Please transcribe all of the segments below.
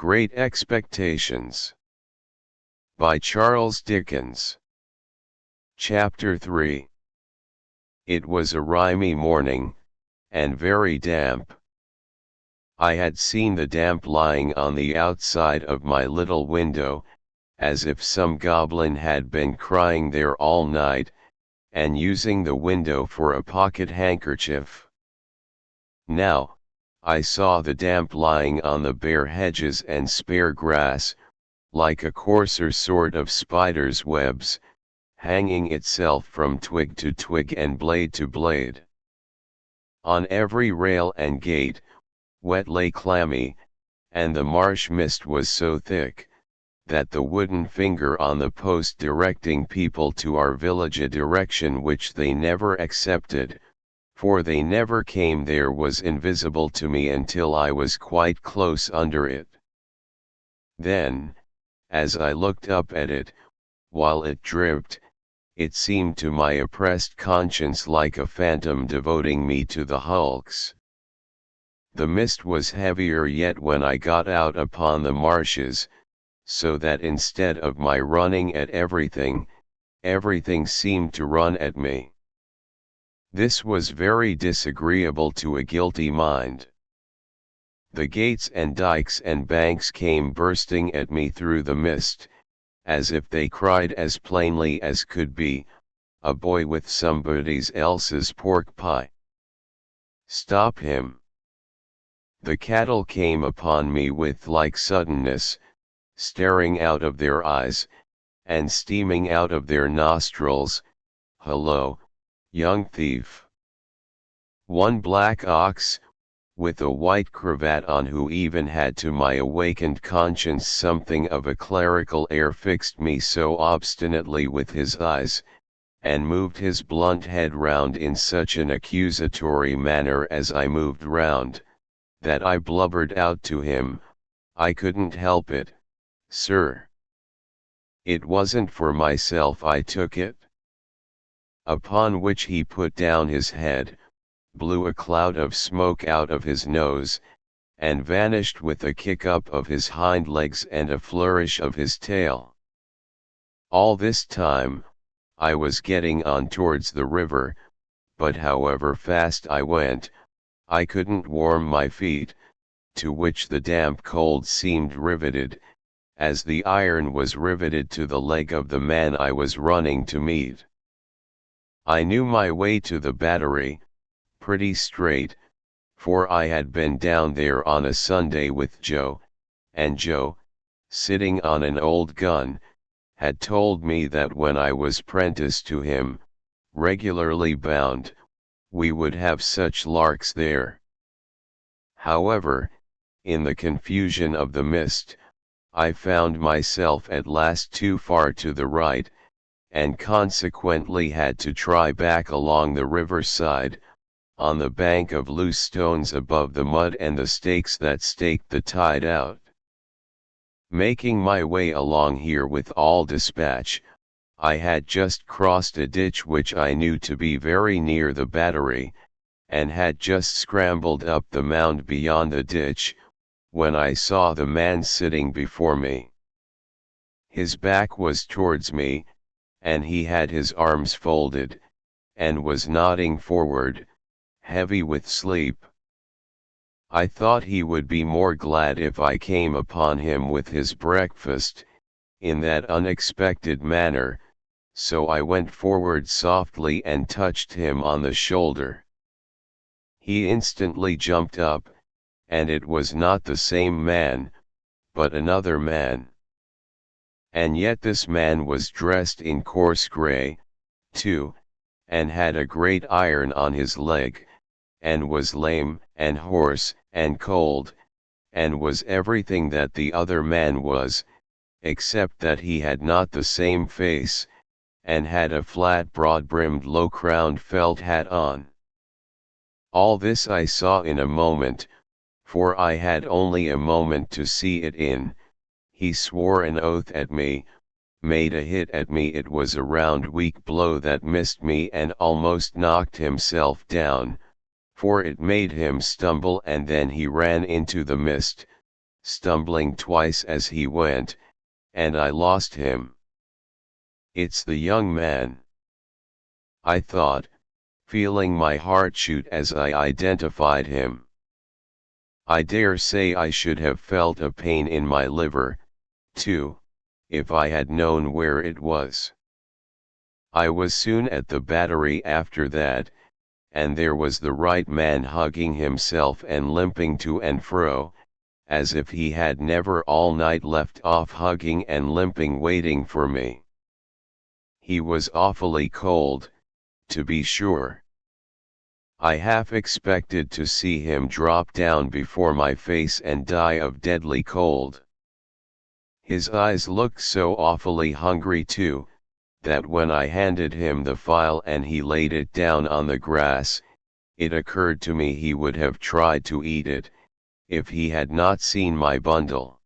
Great Expectations by Charles Dickens. Chapter 3. It was a rimy morning, and very damp. I had seen the damp lying on the outside of my little window, as if some goblin had been crying there all night, and using the window for a pocket handkerchief. Now, I saw the damp lying on the bare hedges and spare grass, like a coarser sort of spider's webs, hanging itself from twig to twig and blade to blade. On every rail and gate, wet lay clammy, and the marsh mist was so thick, that the wooden finger on the post directing people to our village a direction which they never accepted, for they never came there, was invisible to me until I was quite close under it. Then, as I looked up at it, while it dripped, it seemed to my oppressed conscience like a phantom devoting me to the hulks. The mist was heavier yet when I got out upon the marshes, so that instead of my running at everything, everything seemed to run at me. This was very disagreeable to a guilty mind. The gates and dikes and banks came bursting at me through the mist, as if they cried as plainly as could be, "A boy with somebody else's pork pie. Stop him!" The cattle came upon me with like suddenness, staring out of their eyes, and steaming out of their nostrils. "Hullo, young thief!" One black ox, with a white cravat on, who even had to my awakened conscience something of a clerical air, fixed me so obstinately with his eyes, and moved his blunt head round in such an accusatory manner as I moved round, that I blubbered out to him, "I couldn't help it, sir. It wasn't for myself I took it." Upon which he put down his head, blew a cloud of smoke out of his nose, and vanished with a kick up of his hind legs and a flourish of his tail. All this time, I was getting on towards the river, but however fast I went, I couldn't warm my feet, to which the damp cold seemed riveted, as the iron was riveted to the leg of the man I was running to meet. I knew my way to the battery, pretty straight, for I had been down there on a Sunday with Joe, and Joe, sitting on an old gun, had told me that when I was prentice to him, regularly bound, we would have such larks there. However, in the confusion of the mist, I found myself at last too far to the right, and consequently had to try back along the river side, on the bank of loose stones above the mud and the stakes that staked the tide out. Making my way along here with all dispatch, I had just crossed a ditch which I knew to be very near the battery, and had just scrambled up the mound beyond the ditch, when I saw the man sitting before me. His back was towards me, and he had his arms folded, and was nodding forward, heavy with sleep. I thought he would be more glad if I came upon him with his breakfast, in that unexpected manner, so I went forward softly and touched him on the shoulder. He instantly jumped up, and it was not the same man, but another man. And yet this man was dressed in coarse grey, too, and had a great iron on his leg, and was lame, and hoarse, and cold, and was everything that the other man was, except that he had not the same face, and had a flat broad-brimmed low-crowned felt hat on. All this I saw in a moment, for I had only a moment to see it in. He swore an oath at me, made a hit at me. It was a round weak blow that missed me and almost knocked himself down, for it made him stumble, and then he ran into the mist, stumbling twice as he went, and I lost him. It's the young man, I thought, feeling my heart shoot as I identified him. I dare say I should have felt a pain in my liver, too, if I had known where it was. I was soon at the Battery after that, and there was the right man hugging himself and limping to and fro, as if he had never all night left off hugging and limping waiting for me. He was awfully cold, to be sure. I half expected to see him drop down before my face and die of deadly cold. His eyes looked so awfully hungry too, that when I handed him the file and he laid it down on the grass, it occurred to me he would have tried to eat it, if he had not seen my bundle.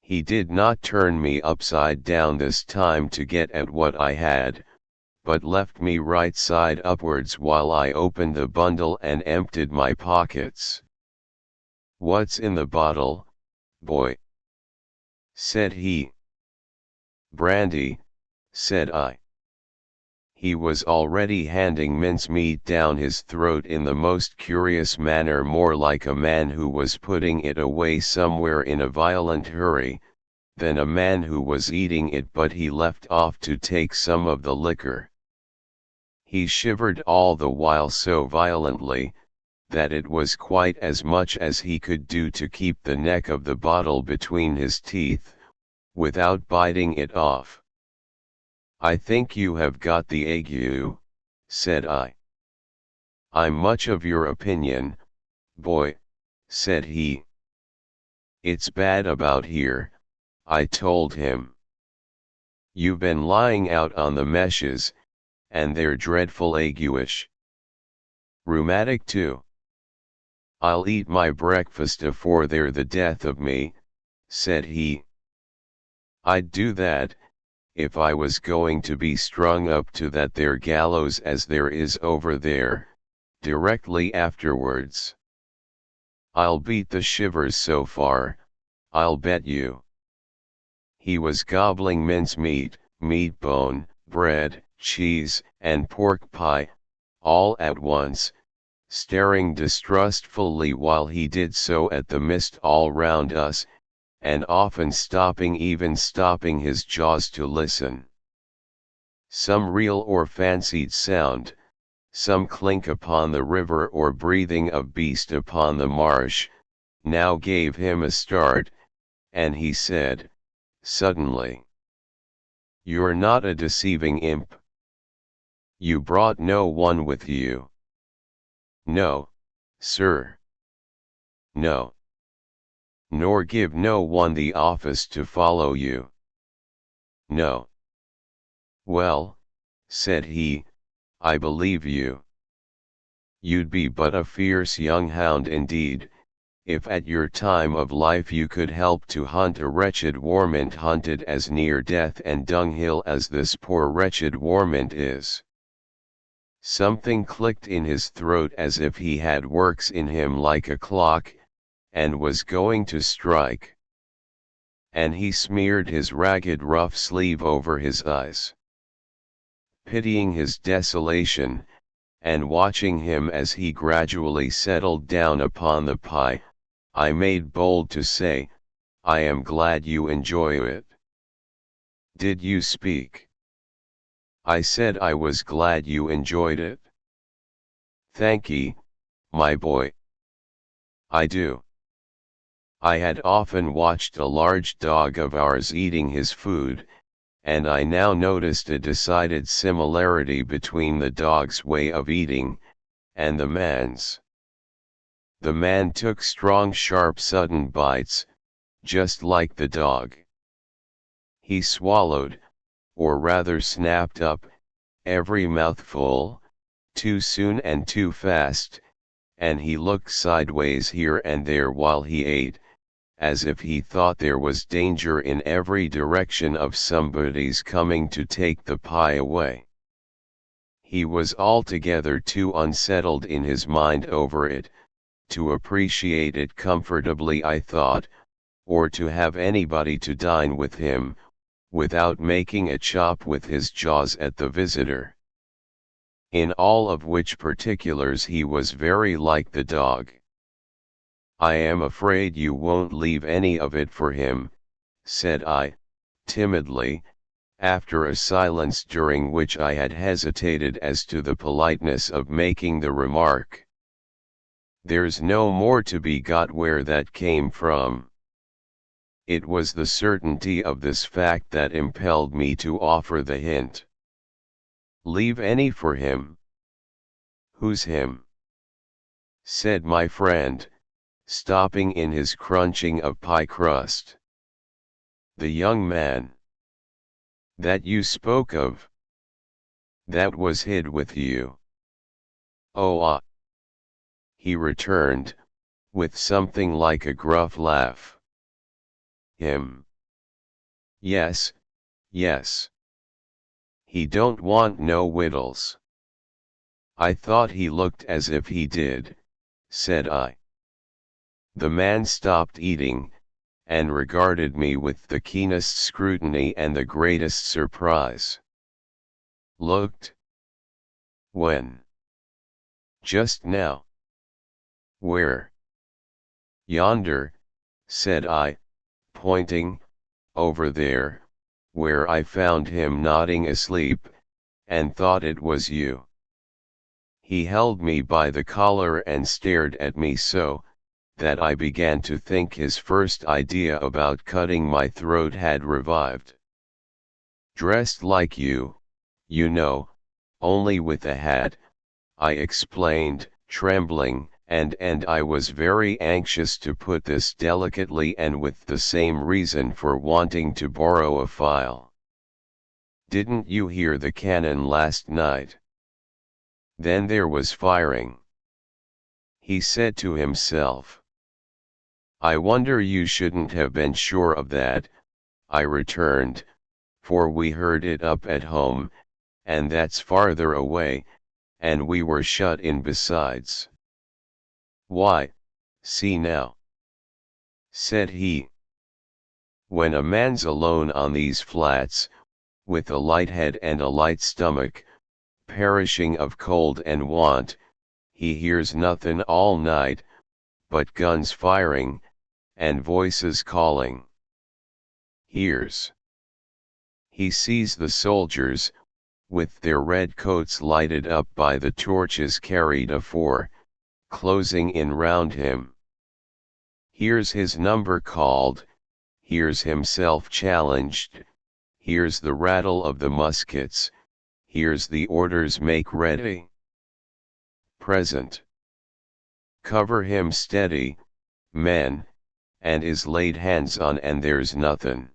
He did not turn me upside down this time to get at what I had, but left me right side upwards while I opened the bundle and emptied my pockets. "What's in the bottle, boy?" said he. "Brandy," said I. He was already handing mincemeat down his throat in the most curious manner, more like a man who was putting it away somewhere in a violent hurry, than a man who was eating it, but he left off to take some of the liquor. He shivered all the while so violently, that it was quite as much as he could do to keep the neck of the bottle between his teeth, without biting it off. "I think you have got the ague," said I. "I'm much of your opinion, boy," said he. "It's bad about here," I told him. "You've been lying out on the meshes, and they're dreadful aguish. Rheumatic too. I'll eat my breakfast afore they're the death of me," said he. "I'd do that, if I was going to be strung up to that there gallows as there is over there, directly afterwards. I'll beat the shivers so far, I'll bet you." He was gobbling mincemeat, meat bone, bread, cheese, and pork pie, all at once, staring distrustfully while he did so at the mist all round us, and often stopping his jaws to listen. Some real or fancied sound, some clink upon the river or breathing of beast upon the marsh, now gave him a start, and he said, suddenly, "You're not a deceiving imp? You brought no one with you?" "No, sir." "No. Nor give no one the office to follow you?" "No." "Well," said he, "I believe you. You'd be but a fierce young hound indeed, if at your time of life you could help to hunt a wretched warmint hunted as near death and dunghill as this poor wretched warmint is." Something clicked in his throat as if he had works in him like a clock, and was going to strike. And he smeared his ragged rough sleeve over his eyes. Pitying his desolation, and watching him as he gradually settled down upon the pie, I made bold to say, "I am glad you enjoy it." "Did you speak?" "I said I was glad you enjoyed it." "Thankee, my boy. I do." I had often watched a large dog of ours eating his food, and I now noticed a decided similarity between the dog's way of eating, and the man's. The man took strong sharp sudden bites, just like the dog. He swallowed, or rather snapped up, every mouthful, too soon and too fast, and he looked sideways here and there while he ate, as if he thought there was danger in every direction of somebody's coming to take the pie away. He was altogether too unsettled in his mind over it, to appreciate it comfortably, I thought, or to have anybody to dine with him, without making a chop with his jaws at the visitor. In all of which particulars he was very like the dog. "I am afraid you won't leave any of it for him," said I, timidly, after a silence during which I had hesitated as to the politeness of making the remark. "There's no more to be got where that came from." It was the certainty of this fact that impelled me to offer the hint. "Leave any for him?" "Who's him?" said my friend, stopping in his crunching of pie crust. "The young man that you spoke of, that was hid with you." "Oh, ah," he returned, with something like a gruff laugh. "Him? Yes, yes. He don't want no wittles." "I thought he looked as if he did," said I. The man stopped eating, and regarded me with the keenest scrutiny and the greatest surprise. "Looked? When?" "Just now." "Where?" "Yonder," said I, pointing, "over there, where I found him nodding asleep, and thought it was you." He held me by the collar and stared at me so, that I began to think his first idea about cutting my throat had revived. "Dressed like you know, only with a hat," I explained, trembling, and I was very anxious to put this delicately and with the same reason for wanting to borrow a file. "Didn't you hear the cannon last night? Then there was firing," he said to himself. "I wonder you shouldn't have been sure of that," I returned, "for we heard it up at home, and that's farther away, and we were shut in besides." "Why, see now," said he. "When a man's alone on these flats, with a light head and a light stomach, perishing of cold and want, he hears nothin' all night, but guns firing, and voices calling. Hears. He sees the soldiers, with their red coats lighted up by the torches carried afore, closing in round him. Hears his number called, hears himself challenged, hears the rattle of the muskets, hears the orders make ready. Present. Cover him steady, men, and is laid hands on and there's nothin'.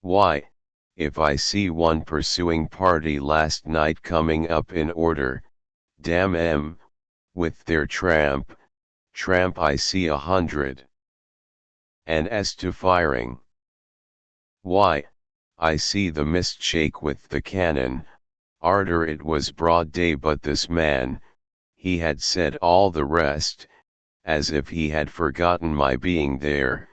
Why, if I see one pursuing party last night coming up in order, damn 'em, with their tramp, I see 100. And as to firing, why, I see the mist shake with the cannon, arter it was broad day, but this man, he had said all the rest, as if he had forgotten my being there.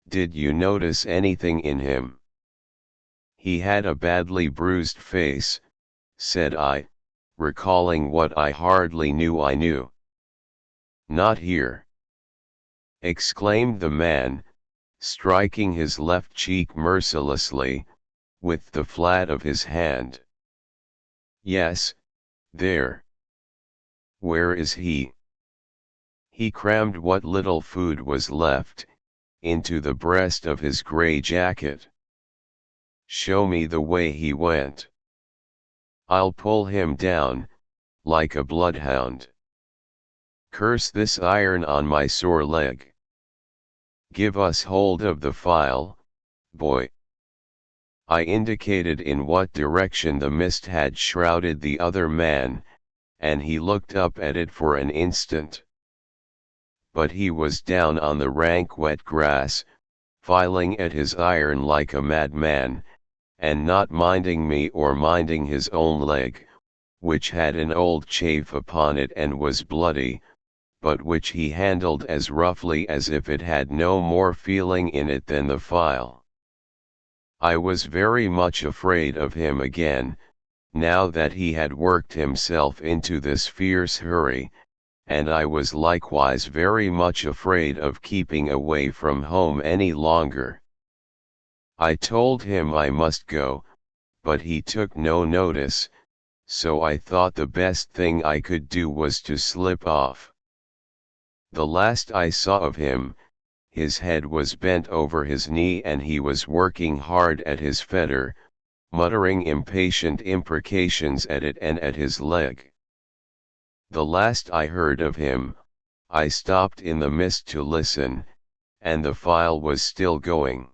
Did you notice anything in him?" "He had a badly bruised face," said I, recalling what I hardly knew I knew. "Not here," exclaimed the man, striking his left cheek mercilessly, with the flat of his hand. "Yes, there." "Where is he?" "He crammed what little food was left, into the breast of his grey jacket." "Show me the way he went." "I'll pull him down, like a bloodhound." "Curse this iron on my sore leg." "Give us hold of the file, boy." I indicated in what direction the mist had shrouded the other man, and he looked up at it for an instant. But he was down on the rank wet grass, filing at his iron like a madman, and not minding me or minding his own leg, which had an old chafe upon it and was bloody, but which he handled as roughly as if it had no more feeling in it than the file. I was very much afraid of him again, now that he had worked himself into this fierce hurry, and I was likewise very much afraid of keeping away from home any longer. I told him I must go, but he took no notice, so I thought the best thing I could do was to slip off. The last I saw of him, his head was bent over his knee and he was working hard at his fetter, muttering impatient imprecations at it and at his leg. The last I heard of him, I stopped in the mist to listen, and the file was still going.